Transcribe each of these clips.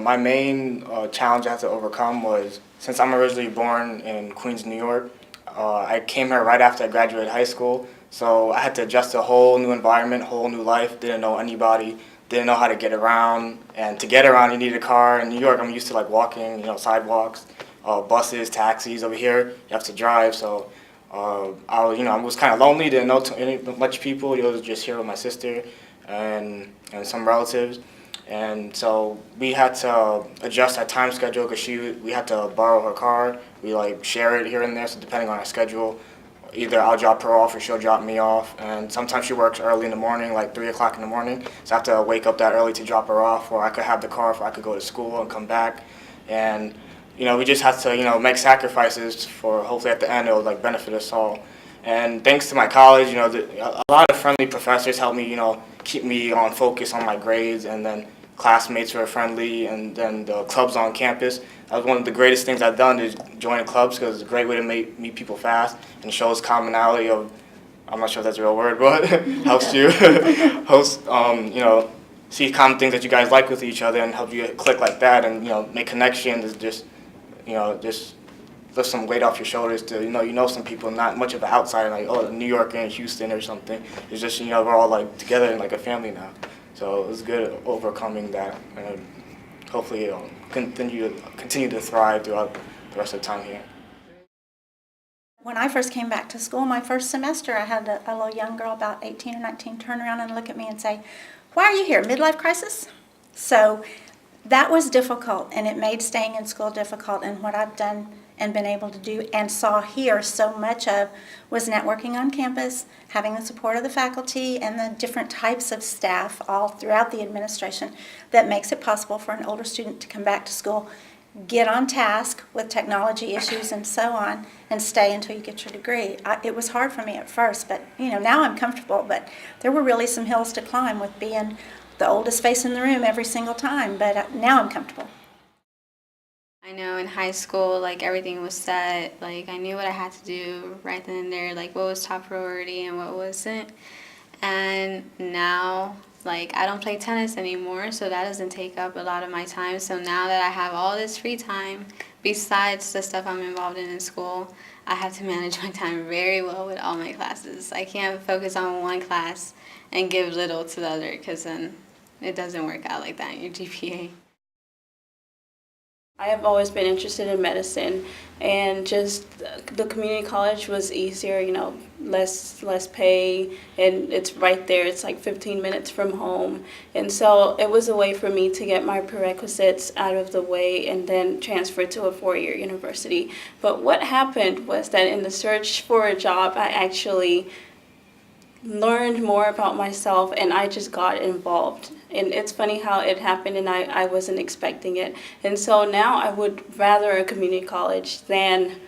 My main challenge I had to overcome was, since I'm originally born in Queens, New York, I came here right after I graduated high school, so I had to adjust to a whole new environment, whole new life, didn't know anybody, didn't know how to get around, and to get around you need a car. In New York, I'm used to like walking, sidewalks, buses, taxis. Over here, you have to drive, so I was kind of lonely, didn't know much people. I was just here with my sister and some relatives. And so we had to adjust our time schedule because we had to borrow her car. We like share it here and there, so depending on our schedule, either I'll drop her off or she'll drop me off. And sometimes she works early in the morning, like 3 o'clock in the morning, so I have to wake up that early to drop her off, or I could have the car if I could go to school and come back. And we just had to make sacrifices for hopefully at the end it would like benefit us all. And thanks to my college, a lot of friendly professors helped me, keep me on focus on my grades, and then classmates were friendly, and then the clubs on campus. That was one of the greatest things I've done, is joining clubs, because it's a great way to meet people fast and shows commonality of, I'm not sure if that's a real word, but helps you see common things that you guys like with each other and help you click like that, and make connections. Just lift some weight off your shoulders to some people, not much of an outsider, like, oh, New York and Houston or something. It's just we're all like together in like a family now. So it was good overcoming that, and hopefully it'll continue to thrive throughout the rest of the time here. When I first came back to school, my first semester, I had a little young girl, about 18 or 19, turn around and look at me and say, "Why are you here, midlife crisis?" So that was difficult, and it made staying in school difficult. And what I've done and been able to do and saw here so much of was networking on campus, having the support of the faculty and the different types of staff all throughout the administration that makes it possible for an older student to come back to school, get on task with technology issues and so on, and stay until you get your degree. It was hard for me at first, but now I'm comfortable. But there were really some hills to climb with being the oldest face in the room every single time, but now I'm comfortable. I know in high school, like, everything was set. Like, I knew what I had to do right then and there, like what was top priority and what wasn't. And now, like, I don't play tennis anymore, so that doesn't take up a lot of my time. So now that I have all this free time, besides the stuff I'm involved in school, I have to manage my time very well with all my classes. I can't focus on one class and give little to the other, because then it doesn't work out like that in your GPA. I have always been interested in medicine, and just the community college was easier, less pay, and it's right there. It's like 15 minutes from home. And so it was a way for me to get my prerequisites out of the way and then transfer to a four-year university. But what happened was that in the search for a job, I actually learned more about myself, and I just got involved. And it's funny how it happened, and I wasn't expecting it. And so now I would rather a community college than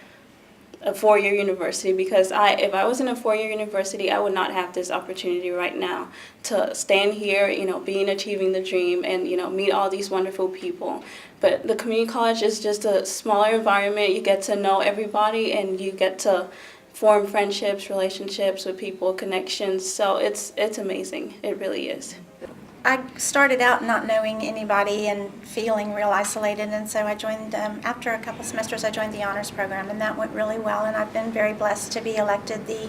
a four-year university, because if I was in a four-year university, I would not have this opportunity right now to stand here, achieving the dream, and meet all these wonderful people. But the community college is just a smaller environment. You get to know everybody, and you get to form friendships, relationships with people, connections. So it's amazing. It really is. I started out not knowing anybody and feeling real isolated, and so I joined, after a couple semesters, I joined the honors program, and that went really well, and I've been very blessed to be elected the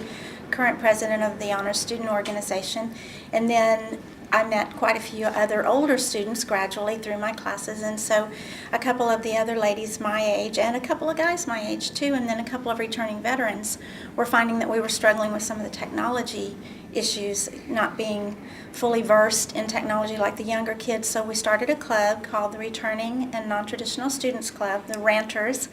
current president of the honors student organization. And then I met quite a few other older students gradually through my classes, and so a couple of the other ladies my age and a couple of guys my age too, and then a couple of returning veterans were finding that we were struggling with some of the technology issues, not being fully versed in technology like the younger kids. So we started a club called the Returning and Non-Traditional Students Club, the Ranters,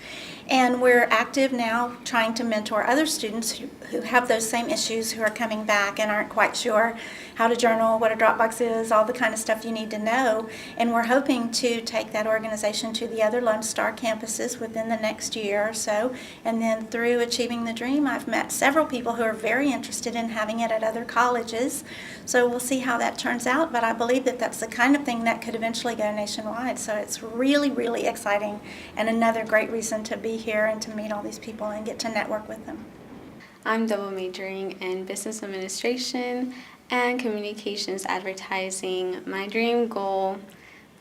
and we're active now trying to mentor other students who have those same issues, who are coming back and aren't quite sure how to journal, what a Dropbox is, all the kind of stuff you need to know. And we're hoping to take that organization to the other Lone Star campuses within the next year or so. And then through Achieving the Dream, I've met several people who are very interested in having it at other colleges. So we'll see how that turns out, but I believe that that's the kind of thing that could eventually go nationwide. So it's really, really exciting, and another great reason to be here and to meet all these people and get to network with them. I'm double majoring in business administration and communications advertising. My dream goal,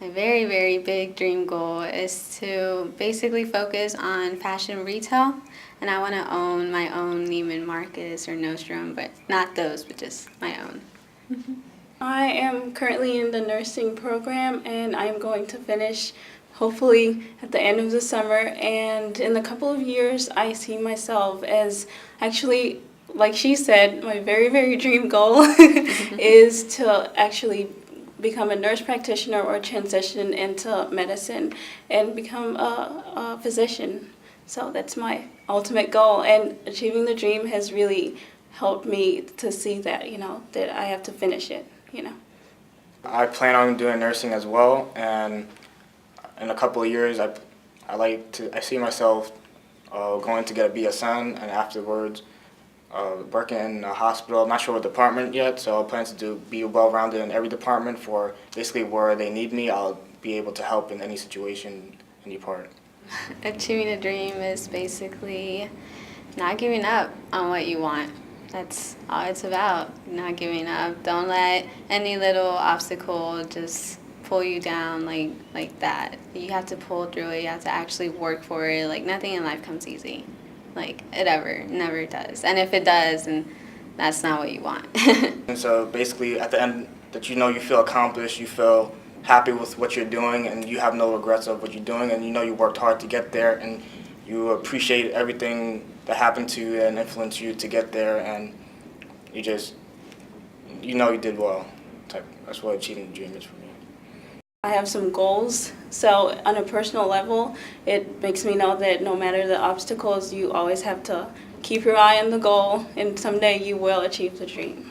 My very, very big dream goal is to basically focus on fashion retail, and I want to own my own Neiman Marcus or Nordstrom, but not those, but just my own. I am currently in the nursing program, and I am going to finish hopefully at the end of the summer. And in a couple of years, I see myself as actually, like she said, my very, very dream goal is to actually become a nurse practitioner or transition into medicine and become a physician. So that's my ultimate goal, and achieving the dream has really helped me to see that, that I have to finish it, I plan on doing nursing as well, and in a couple of years, I see myself going to get a BSN, and afterwards working in a hospital. I'm not sure what department yet, so I plan to be well-rounded in every department. For basically where they need me, I'll be able to help in any situation, any part. Achieving a dream is basically not giving up on what you want. That's all it's about, not giving up. Don't let any little obstacle just pull you down like that. You have to pull through it. You have to actually work for it. Like, nothing in life comes easy. Like, it never does. And if it does, then that's not what you want. And so basically at the end that you feel accomplished, you feel happy with what you're doing, and you have no regrets of what you're doing, and you worked hard to get there, and you appreciate everything that happened to you and influenced you to get there, and you just, you did well. That's what achieving the dream is for me. I have some goals, so on a personal level, it makes me know that no matter the obstacles, you always have to keep your eye on the goal, and someday you will achieve the dream.